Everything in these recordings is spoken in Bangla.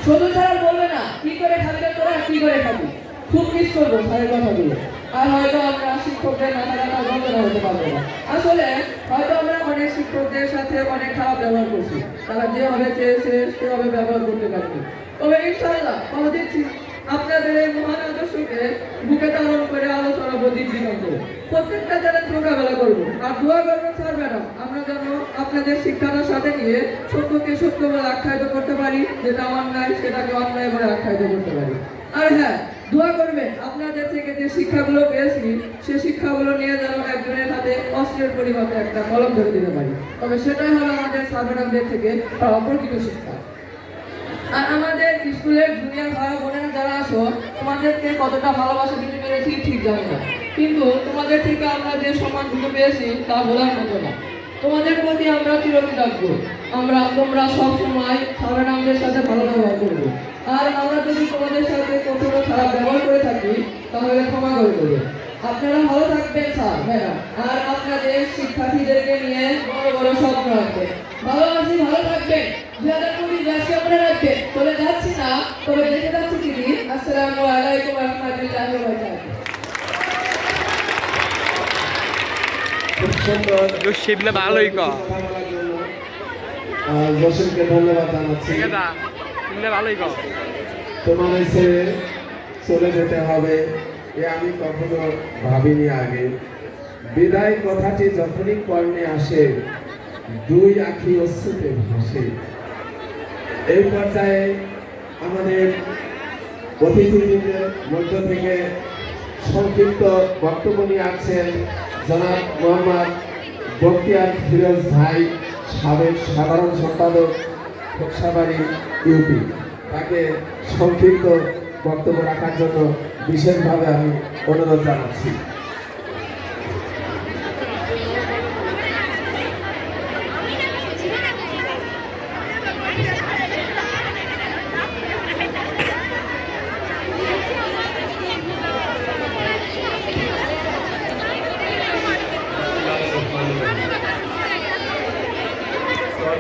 শুধু স্যার বলবে না কি করে খাবি রে তোরা, কি করে খাবি। খুব মিস করবো স্যারের কথাগুলো। আর হয়তো আমরা শিক্ষকদের মাথা ব্যথা যন্ত্রণা হতে পারবো না। আসলে হয়তো আমরা অনেক শিক্ষকদের সাথে অনেক খারাপ ব্যবহার করছি, তারা যেভাবে চেয়েছে সেভাবে ব্যবহার করতে পারেনি। তবে ইনশাআল্লাহ কথা দিচ্ছি, আপনাদের এই মহান আদর্শকে বুকে ধারণ করে আলো ছড়াবো দিন দিগন্তে। প্রত্যেকটা চ্যালেঞ্জ মোকাবেলা করবো আর দোয়া করবো স্যার ম্যাডাম, আমরা যেন আপনাদের শিক্ষাটার সাথে নিয়ে সত্যকে সত্য বলে আখ্যায়িত করতে পারি, যেটা অন্যায় সেটাকে অন্যায় বলে আখ্যায়িত করতে পারি। আর হ্যাঁ, দোয়া করবেন আপনাদের থেকে যে শিক্ষাগুলো পেয়েছি সে শিক্ষাগুলো নিয়ে যেন একজনের হাতে অস্ত্রের পরিবর্তে একটা কলম ধরে দিতে পারি। তবে সেটাই হলো আমাদের স্যার ম্যাডামদের থেকে পাওয়া প্রকৃত শিক্ষা। আর আমাদের স্কুলের জুনিয়র ভাই বোনেরা যারা আছো, তোমাদেরকে কতটা ভালোবাসা দিতে পেরেছি ঠিক জানি না, কিন্তু তোমাদের থেকে আমরা যে সম্মানটুকু পেয়েছি তা বলার মতো না। তোমাদের প্রতি আমরা চিরকৃতজ্ঞ। তোমরা সব সময় স্যার ম্যাডামদের সাথে ভালো ব্যবহার করবে। আর আমরা যদি তোমাদের সাথে কখনো খারাপ ব্যবহার করে থাকি তাহলে ক্ষমা করে দেবে। আপনারা ভালো থাকবেন স্যার ম্যাডাম, আর আপনাদের শিক্ষার্থীদেরকে নিয়ে বড় বড় স্বপ্ন রাখবেন। ভালো আছি, ভালো থাকবেন। আমরা রাখবেন। চলে যাচ্ছি না, তবে দেখে যাচ্ছি দিদি। আসসালামু আলাইকুম ওয়া রাহমাতুল্লাহি ওয়া বারাকাতুহু। খুব সুন্দর সেগুলো ভালোই কর। জসিমকে ধন্যবাদ জানাচ্ছি। ভালোই কর। তোমার ছেড়ে চলে যেতে হবে এ আমি কখনো ভাবিনি আগে। বিদায় কথাটি যখনই কর্ণে আসে, দুই আঁখি অশ্রুতে ভাসে। এই পর্যায়ে আমাদের অতিথিবৃন্দের মধ্য থেকে সংক্ষিপ্ত বক্তব্য নিয়ে আসছেন জনাব মোহাম্মদ বখতিয়ার ফিরোজ ভাই, সাবেক সাধারণ সম্পাদক খোকসাবাড়ি ইউপি। তাকে সংক্ষিপ্ত বক্তব্য রাখার জন্য বিশেষভাবে আমি অনুরোধ জানাচ্ছি।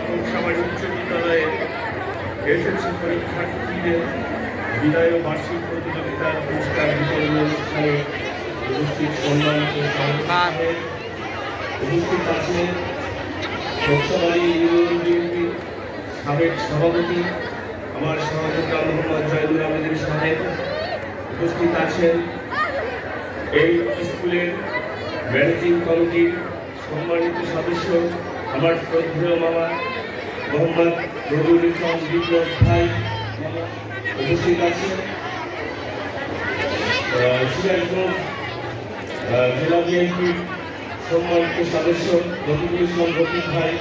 খোকসাবাড়ি উচ্চ বিদ্যালয়ে এসএসসি পরীক্ষার্থীদের বিদায় ও বার্ষিক প্রতিযোগিতার পুরস্কার বিতরণ অনুষ্ঠানে উপস্থিত সম্মানিত উপস্থিত আছেন খোকসাবাড়ি ইউনিয়ন বিএনপির সাবেক সভাপতি আমার সহযোগিতা মোহাম্মদ জয়নুল আবেদিন সাহেব। উপস্থিত আছেন এই স্কুলের ম্যানেজিং কমিটির সম্মানিত সদস্য আমার শ্রদ্ধেয় মামা মোহাম্মদ রবিউল ইসলাম বিপ্লব ভাই। উপস্থিত আছেন সিরাজগঞ্জ জেলা বিএনপির সম্মানিত সদস্য রফিকুল ইসলাম রফিক ভাই।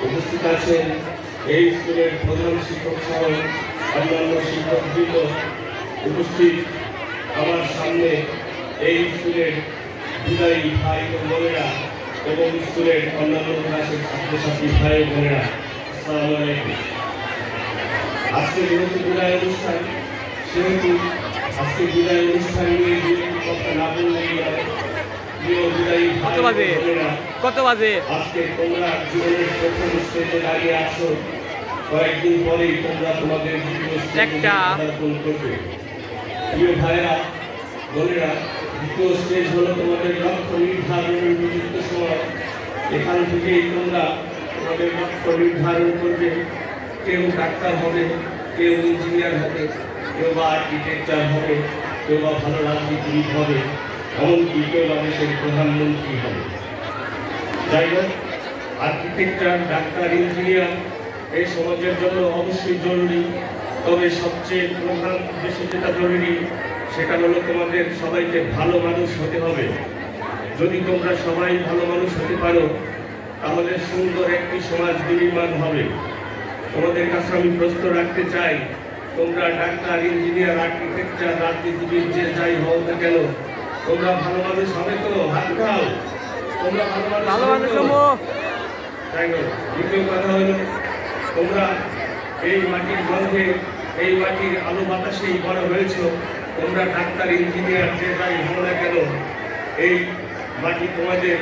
উপস্থিত আছেন এই স্কুলের প্রধান শিক্ষক সহ অন্যান্য শিক্ষকবৃন্দ। উপস্থিত আমার সামনে এই স্কুলের বিদায়ী ভাই ও বোনেরা এবং স্কুলের অন্যান্য ক্লাসের ছাত্রছাত্রী ভাই ও বোনেরা, আসসালামু আলাইকুম। আজকে যেহেতু বিদায় অনুষ্ঠান, সেহেতু আজকে বিদায় অনুষ্ঠান নিয়ে যেহেতু কথা না বললে প্রিয় বিদায়ী ভাই ও বোনেরা, কত বাজে আজকে তোমরা জীবনের প্রথম স্টেজে দাঁড়িয়ে আসো। কয়েকদিন পরেই তোমরা তোমাদের দ্বিতীয় স্টেজে পদার্পণ করবে। প্রিয় ভাইরা বোনেরা, দ্বিতীয় স্টেজ হলো তোমাদের লক্ষ্য নির্ধারণের উপযুক্ত সময়। এখান থেকেই তোমরা তোমাদের লক্ষ্য নির্ধারণ করবে। কেউ ডাক্তার হবে, কেউ ইঞ্জিনিয়ার হবে, কেউ বা আর্কিটেকচার হবে, কেউ বা ভালো রাজনীতিবিদ হবে, এমনকি কেউ বা দেশের প্রধানমন্ত্রী হবে। যাই হোক, আর্কিটেকচার, ডাক্তার, ইঞ্জিনিয়ার এই সমাজের জন্য অবশ্যই জরুরি। তবে সবচেয়ে প্রধান উদ্দেশ্য যেটা জরুরি সেটা হলো তোমাদের সবাইকে ভালো মানুষ হতে হবে। যদি তোমরা সবাই ভালো মানুষ হতে পারো তাহলে সুন্দর একটি সমাজ বিনির্মাণ হবে। তোমাদের কাছে আমি প্রশ্ন রাখতে চাই, তোমরা ডাক্তার, ইঞ্জিনিয়ার, আর্কিটেকচার, রাজনীতিবিদ যে যাই হও না কেন, তোমরা ভালো মানুষ হবে তো? হাত উঠাও। তোমরা ভালো মানুষ হবো। তাই না? দ্বিতীয় কথা হলো, তোমরা এই মাটির গন্ধে, এই মাটির আলো বাতাসেই বড় হয়েছ। তোমরা ডাক্তার, ইঞ্জিনিয়ার যে যাই হও না কেন, এই মাটি তোমাদের,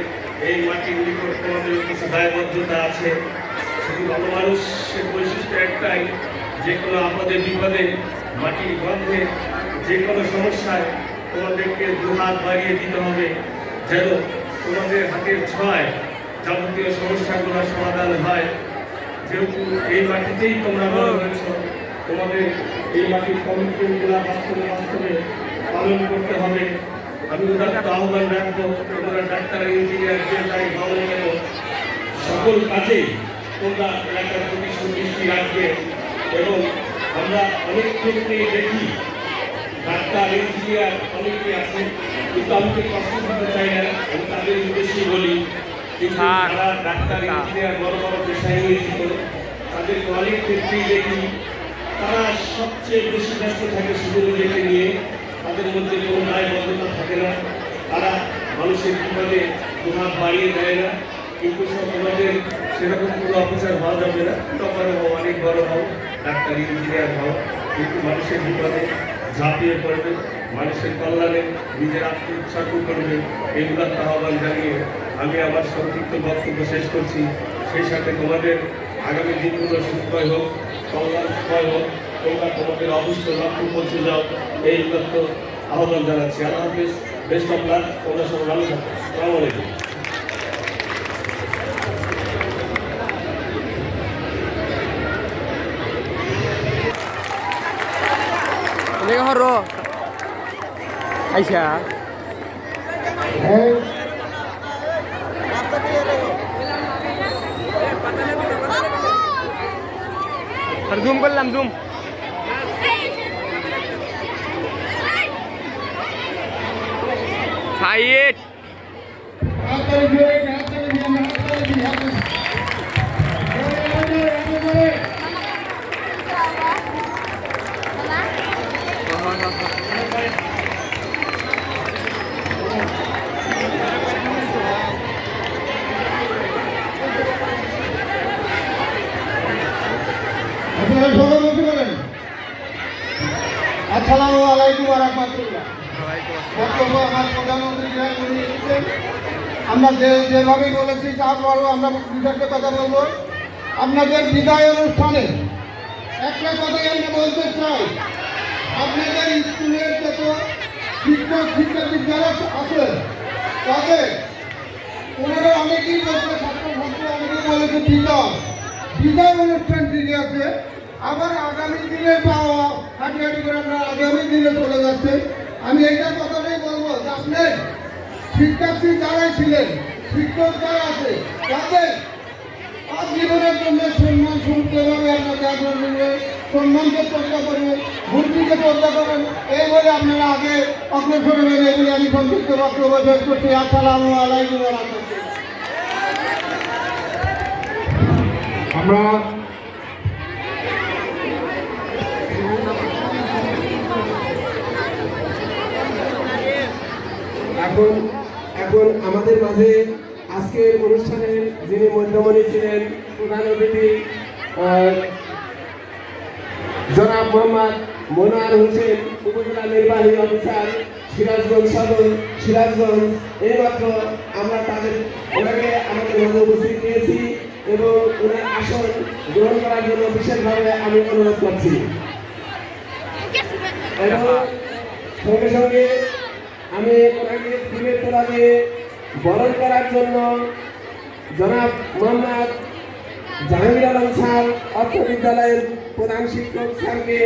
এই মাটির নিকট তোমাদের কিছু দায়বদ্ধতা আছে। শুধু ভালো মানুষের বৈশিষ্ট্য একটাই যে কোনো আপদে বিপদে, মাটির গন্ধে, যে কোনো সমস্যায় তোমাদেরকে দুহাত বাড়িয়ে দিতে হবে, যেন তোমাদের হাতের ছোঁয়ায় যাবতীয় সমস্যাগুলো সমাধান হয়। যেহেতু এই মাটিতেই তোমরা বড় হয়েছ, তোমাদের এই মাটির কমিটমেন্টগুলো বাস্তবে পালন করতে হবে। আমি উদাত্ত আহ্বান রাখবো, তোমরা ডাক্তার, ইঞ্জিনিয়ার, যে যাই হও না কেন, সকল কাজেই তোমরা এলাকার প্রতি সুদৃষ্টি রাখবে। এবং আমরা অনেক ক্ষেত্রেই দেখি ডাক্তার, ইঞ্জিনিয়ার অনেকেই আছে, কিন্তু আমি তো কষ্ট দিতে চাই না, আমি তাদের উদ্দেশ্যেই বলি, কিন্তু যারা ডাক্তার, ইঞ্জিনিয়ার বড় বড় পেশায় নিয়োজিত, তাদেরকে অনেক ক্ষেত্রেই দেখি তারা সবচেয়ে বেশি ব্যস্ত থাকে শুধু নিজেকে নিয়ে, তাদের মধ্যে কোনো দায়বদ্ধতা থাকে না, তারা মানুষের বিপদে দুহাত বাড়িয়ে দেয় না। কিন্তু তোমাদের সেরকম কোনো অফিসার হওয়া যাবে না, টপার হও, অনেক বড় হও, ডাক্তার, ইঞ্জিনিয়ার হও, কিন্তু মানুষের বিপদে ঝাঁপিয়ে পড়বে, মানুষের কল্যাণে নিজের আত্মোৎসর্গ করবে। এগুলোর আহ্বান জানিয়ে আমি আমার সংক্ষিপ্ত বক্তব্য শেষ করছি। সেই সাথে তোমাদের আগামী দিনগুলো সুখময় হোক, কল্যাণময় হোক, তোমরা তোমাদের অবশ্য লক্ষ্য পৌঁছে যাও, এই উদাত্ত আহ্বান জানাচ্ছি। আল্লাহ হাফেজ, বেস্ট অফ লাক, তোমরা সব ভালো থাকো। আসসালামু আলাইকুম। Ini kan horo. Aisyah. Zoom করলাম, zoom. Said. আসসালামু আলাইকুম ওয়া রাহমাতুল্লাহ। আমার প্রধানমন্ত্রী আমরা যেভাবে বলেছি তারপরও আমরা বিশেষ কথা বলবো। আপনাদের বিদায় অনুষ্ঠানে একটা কথাই আমরা বলতে চাই, আপনাদের স্কুলের যত শিক্ষক শিক্ষার্থী যারা আছে তাদের ওনারা অনেকেই বলছে, ছাত্রছাত্রী অনেকেই বলেছে বিদায় অনুষ্ঠান ঠিক আছে, আবার আগামী দিনে পাওয়া হাঁটি করে আমরা আগামী দিনে চলে যাচ্ছে। আমি এইটা কথাটাই বলবো যে আপনার শিক্ষার্থী যারাই ছিলেন, শিক্ষক যারা আছে, তাদের জীবনের জন্য সম্মান সুন্দরভাবে আপনাকে সম্মানকে চর্চা করবে, ভর্তিকে চর্চা করবেন, এই বলে আপনারা আগে অগ্রসর হবেন, এগুলি আমি সংযুক্ত বক্তব্য শেষ করছি। আসসালামু আলাইকুম ওয়া রাহমাতুল্লাহ। আমরা এখন আমাদের মাঝে আজকের অনুষ্ঠানের যিনি মধ্যমণি ছিলেন, প্রধান অতিথি জনাব মোহাম্মদ মনোয়ার হোসেন, উপজেলা নির্বাহী অফিসার, সিরাজগঞ্জ সদর, সিরাজগঞ্জ। এইমাত্র আমরা ওনাকে আমাদের মধ্যে উপস্থিত পেয়েছি এবং ওনার আসন গ্রহণ করার জন্য বিশেষভাবে আমি অনুরোধ করছি। এবং সঙ্গে সঙ্গে আমি ওনাকে ফুলের তোলা দিয়ে বরণ করার জন্য জনাব মোহাম্মদ জাহাঙ্গীর আলম স্যার, অর্থ বিদ্যালয়ের প্রধান শিক্ষক স্যারকে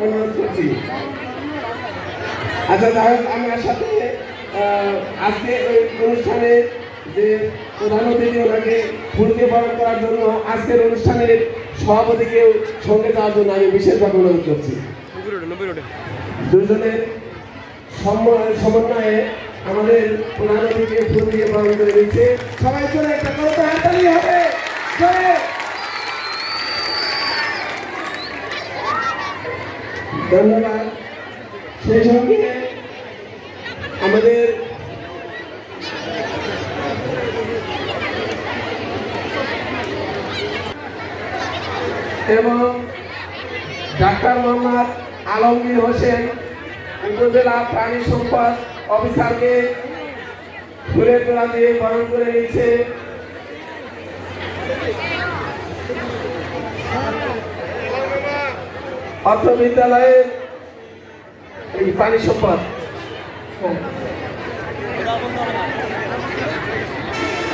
অনুরোধ করছি। আচ্ছা, যাই হোক, আমার সাথে আজকে ওই অনুষ্ঠানে যে প্রধান অতিথি, ওনাকে ফুলকে বরণ করার জন্য আজকের অনুষ্ঠানের সভাপতিকেও সঙ্গে যাওয়ার জন্য আমি বিশেষভাবে অনুরোধ করছি। দুজনের সমন্বয়ে আমাদের প্রধান অতিথিকে ফুল দিয়ে বরণ করে দিচ্ছে। সবাই চলে একটা করতে হাততালি হবে। ধন্যবাদ। সেই সঙ্গে আমাদের এবং ডাক্তার মোহাম্মদ আলমগীর হোসেন, উপজেলা প্রাণী সম্পদ অফিসারকে ফুলের তোলা দিয়ে বরণ করে নিচ্ছে। অত্র বিদ্যালয়ের এই পানি সম্পদ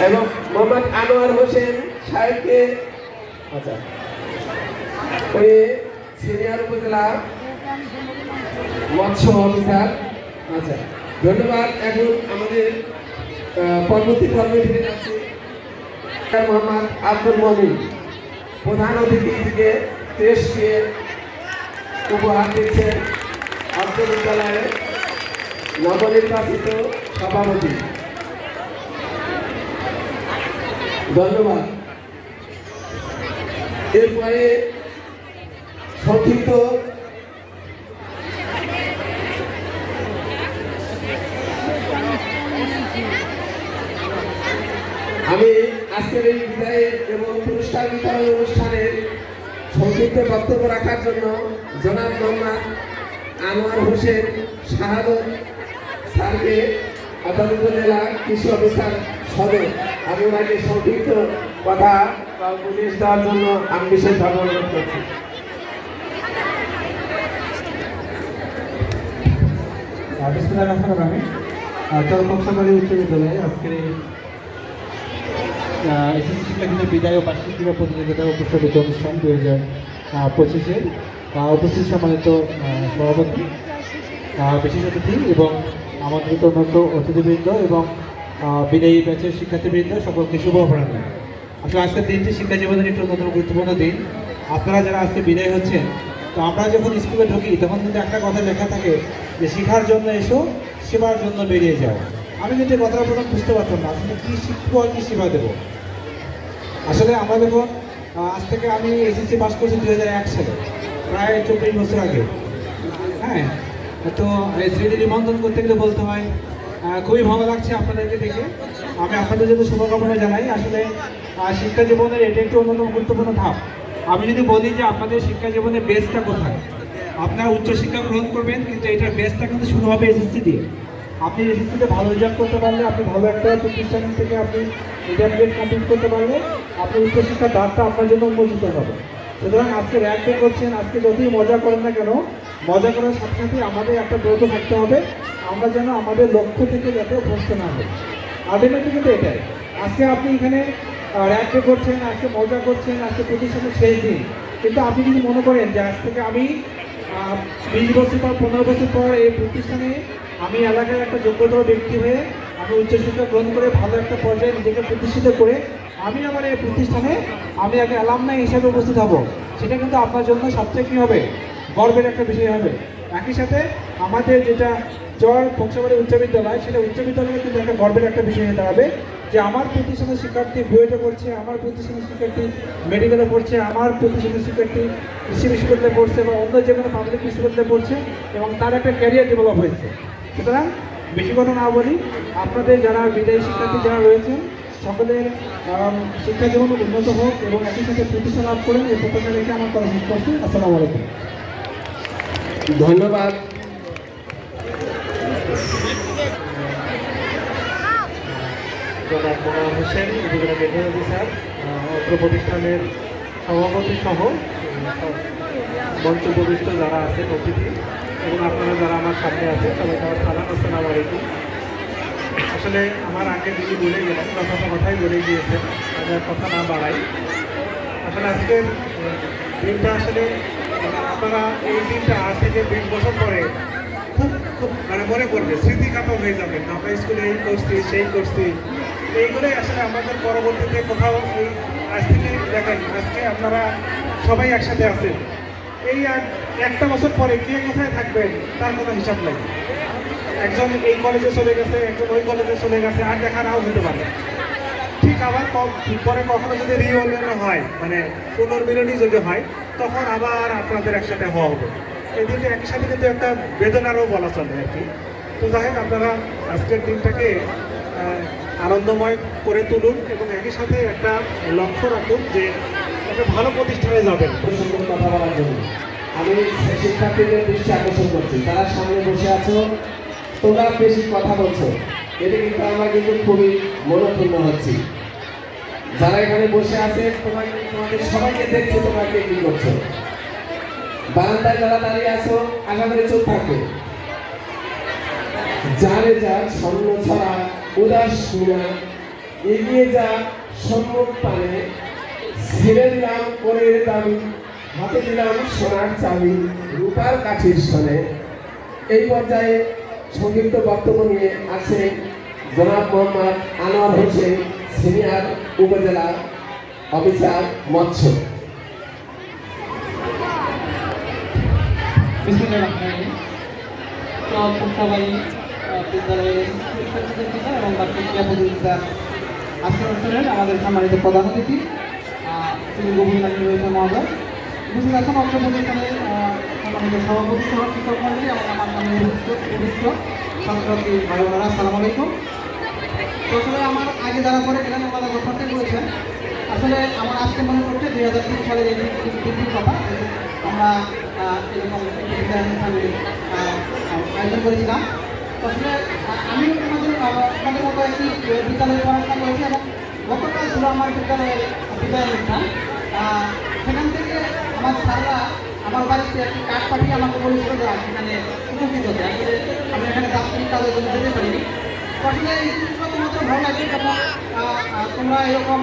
এবং মোহাম্মদ আনোয়ার হোসেন সাহেবকে আচ্ছা ওই সিনিয়র উপজেলা মৎস্য অফিসার। আচ্ছা ধন্যবাদ। এখন আমাদের পরবর্তী পর্বে ফিরে যাচ্ছি। মোহাম্মদ আব্দুল মমিন প্রধান অতিথি থেকে দেশকে উপহার দিচ্ছেন অত্র বিদ্যালয়ের নবনির্বাচিত সভাপতি। ধন্যবাদ। এরপরে সংক্ষিপ্ত আমি আজকের এই বিদায় এবং পুরস্কার বিতরণ অনুষ্ঠানের সংক্ষিপ্ত বক্তব্য রাখার জন্য জনাব মোহাম্মদ আনোয়ার হোসেন শাহাদত স্যারকে আদালত জেলা কৃষি অফিসার সদর আমি ওনাকে সংক্ষিপ্ত কথা বা উপদেশ দেওয়ার জন্য আমি বিশেষভাবে অনুরোধ করছি। চরকংসাবাড়ি উচ্চ বিদ্যালয়ে আজকে এসএসসি শিক্ষার্থীদের বিদায় ও বার্ষিক ক্রীড়া প্রতিযোগিতা উপস্থাপিত অনুষ্ঠান 2025-এর উপস্থিত সম্মানিত সভাপতি, বিশেষ অতিথি এবং আমাদের উন্নত অতিথিবৃন্দ এবং বিদায়ী ব্যাচের শিক্ষার্থীবৃন্দ সকলকে শুভ অপরাহ্ন। আসলে আজকের দিনটি শিক্ষা জীবনের একটি অন্যতম গুরুত্বপূর্ণ দিন। আপনারা যারা আজকে বিদায় হচ্ছেন, তো আমরা যখন স্কুলে ঢুকি তখন কিন্তু একটা কথা লেখা থাকে যে শেখার জন্য এসো, সেবার জন্য বেরিয়ে যাও। আমি কিন্তু এই কথাটা প্রথম বুঝতে পারতাম না আসলে কী শিখবো আর কী সেবা দেবো। আসলে আমরা যখন আজ থেকে আমি এসএসসি পাস করছি 2001 সালে, প্রায় 24 বছর আগে। হ্যাঁ, তো স্মৃতি নিবন্ধন করতে গেলে বলতে হয় খুবই ভালো লাগছে আপনাদেরকে দেখে। আমি আপনাদের জন্য শুভকামনা জানাই। আসলে শিক্ষা জীবনের এটা একটি অন্যতম গুরুত্বপূর্ণ ধাপ। আমি যদি বলি যে আপনাদের শিক্ষা জীবনের বেসটা কোথায়, আপনারা উচ্চশিক্ষা গ্রহণ করবেন কিন্তু এটার বেসটা কিন্তু শুরু হবে এসএসসি দিয়ে। আপনি এসএসসিতে ভালো রেজাল্ট করতে পারলে, আপনি ভালো একটা প্রতিষ্ঠান থেকে আপনি ইন্টারমিডিয়েট কমপ্লিট করতে পারলে আপনি উচ্চশিক্ষার দ্বারটা আপনার জন্য উন্মোচিত হবে। সুতরাং আজকে র্যাঙ্ক পে করছেন, আজকে যতই মজা করেন না কেন, মজা করার সাথে সাথে আমাদের একটা ব্রত থাকতে হবে, আমরা যেন আমাদের লক্ষ্য থেকে যাতে ভ্রষ্ট না হই। আলটিমেটলি কিন্তু এটাই। আজকে আপনি এখানে র্যাঙ্ক পে করছেন, আজকে মজা করছেন, আজকে প্রতিষ্ঠানের শেষ দিন, কিন্তু আপনি যদি মনে করেন যে আজ থেকে আমি 20 বছর পর 15 বছর পর এই প্রতিষ্ঠানে আমি এলাকার একটা যোগ্যতর ব্যক্তি হয়ে আমি উচ্চশিক্ষা গ্রহণ করে ভালো একটা পর্যায়ে নিজেকে প্রতিষ্ঠিত করে আমি আমার এই প্রতিষ্ঠানে আমি আগে অ্যালামনাই হিসাবে উপস্থিত হব, সেটা কিন্তু আপনার জন্য সবচেয়ে কী হবে, গর্বের একটা বিষয় হবে। একই সাথে আমাদের যেটা কংসাবাড়ি উচ্চ বিদ্যালয়, সেটা উচ্চ বিদ্যালয়ে কিন্তু একটা গর্বের একটা বিষয় হতে হবে যে আমার প্রতিষ্ঠানের শিক্ষার্থী বুয়েটে পড়ছে, আমার প্রতিষ্ঠানের শিক্ষার্থী মেডিকেলে পড়ছে, আমার প্রতিষ্ঠানের শিক্ষার্থী কৃষি বিশ্ববিদ্যালয়ে পড়ছে বা অন্য যে কোনো পাবলিক বিশ্ববিদ্যালয়ে পড়ছে এবং তার একটা ক্যারিয়ার ডেভেলপ হয়েছে। সুতরাং বেশি কথা না বলি, আপনাদের যারা বিদায়ী শিক্ষার্থী যারা রয়েছেন সকলের শিক্ষা জীবন উন্নত হোক এবং একই সাথে প্রতিষ্ঠা লাভ করেন, এই প্রত্যাশা রেখে আমার কথা শেষ করছি। আসসালামু আলাইকুম। ধন্যবাদ। জনাব মোনার হোসেন উপজেলা মেডিকেল অফিসার, অত্র প্রতিষ্ঠানের সভাপতি সহ মঞ্চপ্রবিষ্ট যারা আছেন অতিথি এবং আপনারা যারা আমার সামনে আছেন সবাইকে আমার সালাম, আসসালামু আলাইকুম। আসলে আমার আগে দিদি বলে গেলেন, কথাই বলে গিয়েছেন, আমি আর কথা না বাড়াই। আসলে আজকের দিনটা আসলে আপনারা এই দিনটা আজ থেকে 20 বছর পরে খুব খুব মনে করবে, স্মৃতিকাতর হয়ে যাবেন। আমরা স্কুলে এই করছি সেই করছি, এইগুলোই আসলে আমাদের পরবর্তীতে কোথাও এই আজ থেকে দেখেন আজকে আপনারা সবাই একসাথে আছেন, এই একটা বছর পরে কে কোথায় থাকবেন তার কোনো হিসাব নেই। একজন এই কলেজে চলে গেছে, একজন ওই কলেজে চলে গেছে, আর দেখা নাও হতে পারে। ঠিক আবার পরে কখনো যদি রিউনিয়ন হয়, মানে পুনর্মিলনী যদি হয়, তখন আবার আপনাদের একসাথে হওয়া হবে। এই দিনটা একই সাথে কিন্তু একটা বেদনারও বলা চলে আর কি। তো যাই হোক, আপনারা আজকের দিনটাকে আনন্দময় করে তুলুন এবং একই সাথে একটা লক্ষ্য রাখুন যে একটা ভালো প্রতিষ্ঠানে যাবেন। সুন্দর কথা বলার জন্য আমি শিক্ষার্থীদের দৃষ্টি আকর্ষণ করছি, তারা সামনে বসে আছো, তোমরা বেশি কথা বলছো, এতে কিন্তু আমরা কিন্তু খুবই মনোপূর্ণ হচ্ছি। যারা এখানে বসে আছে তোমাদের সবাইকে দেখছো, তোমরা কে কি করছো। বারান্দায় যারা দাঁড়িয়ে আছো আশা করে চুপ থাকবে। যারে যা স্বর্ণ ছড়া উদাস মিনা, এগিয়ে যা সম্মুখ পানে, ছেড়ে দিলাম পরের দাবি, হাতে দিলাম সোনার চাবি, রূপার কাঠির সনে। এই পর্যায়ে সংক্ষিপ্ত বক্তব্য নিয়ে আছে জনাব মোহাম্মদ আনোয়ার হোসেন, সিনিয়র উপজেলা অফিসার মৎস্য। বিদ্যালয়ের শিক্ষার্থীদের এবং বাকি ক্রীড়া প্রতিযোগিতার আজকের অনুষ্ঠানের আমাদের সম্মানিত প্রধান অতিথি শ্রী গভীর রয়েছে মহোদয়, উপস্থিত আছেন অর্থ প্রতিষ্ঠানের সম্মানিত সভাপতি সহ শিক্ষক মন্ডলী এবং আমার নামে উপস্থিত ছাত্রছাত্রী ভাই বোনেরা, আসসালামু আলাইকুম। তো আসলে আমার আগে যারা পরে গেলেন ওনারা ঘটনাটা করেছেন। আসলে আমার আজকে মনে করছে 2003 সালের এই দিনটির কথা। আমরা এরকম একটা অনুষ্ঠানে আয়োজন করেছিলাম। আসলে আমি আপনাদের মতো একটি বিদ্যালয়ে পড়াশোনা করেছি এবং গতকাল ছিল আমার বিদ্যালয়ের বিদায় অনুষ্ঠান। সেখান থেকে আমার স্যাররা আমার বাড়িতে একটি কার্ড পাঠিয়ে আমাকে বলেছিল যে সেখানে উপস্থিত হতে। আসলে আমি এখানে দাপ্তরিক কাজের জন্য যেতে পারিনি। তো আসলে এই জিনিসটা তোমাদের ভালো লাগে যখন তোমরা এরকম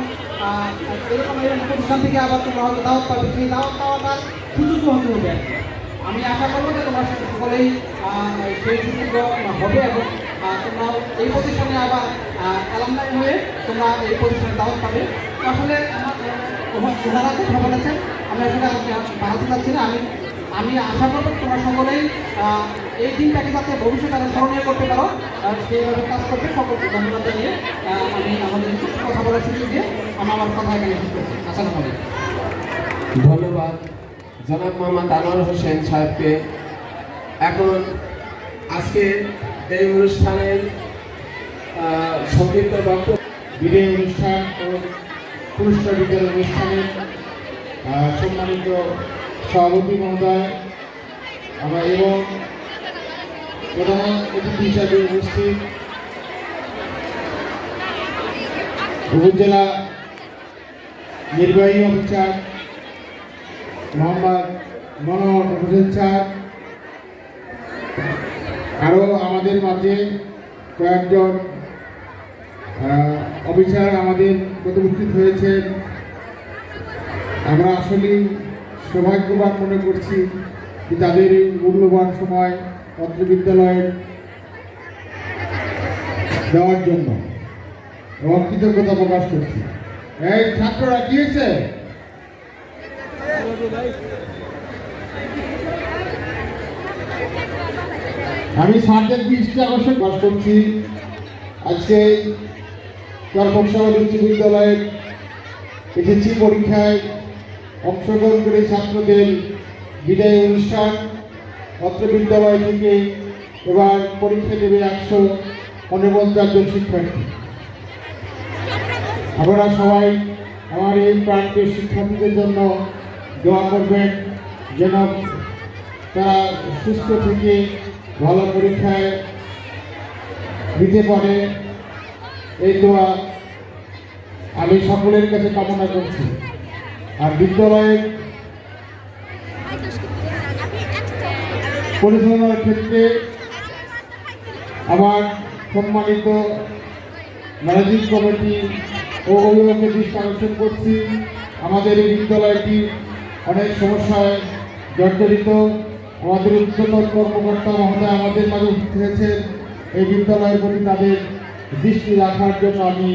প্রতিষ্ঠান থেকে আবার তোমরা হয়তো দাওয়াত পাবে, সেই দাওয়াত পাওয়াটার সুযোগ হতে হবে। আমি আশা করবো যে তোমরা সকলেই সেই সুযোগ হবে এবং তোমরা এই প্রতিষ্ঠানে আবার অ্যালামনাই হয়ে তোমরা এই প্রতিষ্ঠানে দাওয়াত পাবে। আসলে আমার ওনারা কথা বলেছেন, আমি আসলে বাড়াতে চাচ্ছি না। আমি আশা করবো তোমরা সকলেই এই দিনটাকে যাতে ভবিষ্যতে আরো স্মরণীয় করতে পারো সেইভাবে কাজ করবে। সকলকে ধন্যবাদ জানিয়ে আমি আমাদের কথা বলার সুযোগ দিয়ে আমার কথা এখানে শেষ করছি। আসসালামু আলাইকুম। ধন্যবাদ জনাব মোহাম্মদ আনোয়ার হোসেন সাহেবকে। এখন আজকে এই অনুষ্ঠানের সংক্ষিপ্ত বক্তব্য বিদায় অনুষ্ঠান ও পুরস্কার বিতরণ অনুষ্ঠানের সম্মানিত সভাপতি মহোদয় আমরা এবং প্রধান অতিথি হিসাবে উপস্থিত উপজেলা নির্বাহী অফিসার মোহাম্মদ মনোহর হোসেন স্যার, আরও আমাদের মাঝে কয়েকজন অফিসার আমাদের উপস্থিত হয়েছেন। আমরা আসলেই সৌভাগ্যবান মনে করছি যে তাদের এই মূল্যবান সময় অত্র বিদ্যালয়ে দেওয়ার জন্য এবং কৃতজ্ঞতা প্রকাশ করছি। এই ছাত্ররা কি হয়েছে? আমি স্যারদের দৃষ্টি আকর্ষণ প্রকাশ করছি। আজকে চরপকশাবাদ উচ্চ বিদ্যালয়ের এসএসসি পরীক্ষায় অংশগ্রহণ করে ছাত্রদের বিদায় অনুষ্ঠান। অত্র বিদ্যালয় থেকে এবার পরীক্ষা দেবে 149 জন শিক্ষার্থী। আপনারা সবাই আমার এই প্রান্তের শিক্ষার্থীদের জন্য দোয়া করবেন যেন তারা সুস্থ থেকে ভালো পরীক্ষায় দিতে পারে। এই দোয়া আমি সকলের কাছে কামনা করছি। আর বিদ্যালয়ের পরিচালনার ক্ষেত্রে আমার সম্মানিত ম্যানেজিং কমিটি ও অভিভাবকের দৃষ্টি আকর্ষণ করছি। আমাদের এই বিদ্যালয়টি অনেক সমস্যায় জর্জরিত। আমাদের উচ্চতর কর্মকর্তা মহোদয় আমাদের মাঝে উপস্থিত হয়েছেন। এই বিদ্যালয়ের প্রতি তাদের দৃষ্টি রাখার জন্য আমি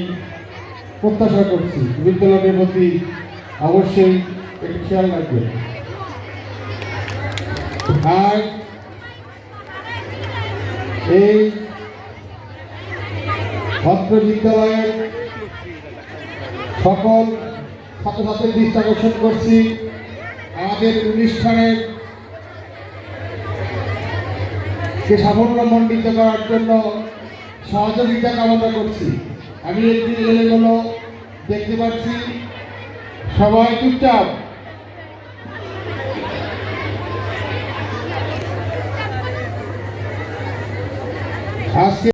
প্রত্যাশা করছি বিদ্যালয়ের প্রতি অবশ্যই একটু খেয়াল রাখবেন। আর এই অত্র বিদ্যালয়ের সকল ছাত্রছাত্রীর দৃষ্টি আকর্ষণ করছি। আমাদের অনুষ্ঠানের সাফল্যমণ্ডিত করার জন্য সহযোগিতা কামনা করছি। আমি একটি এলেগুলো দেখতে পাচ্ছি, সবাই চুপচাপ। আজকে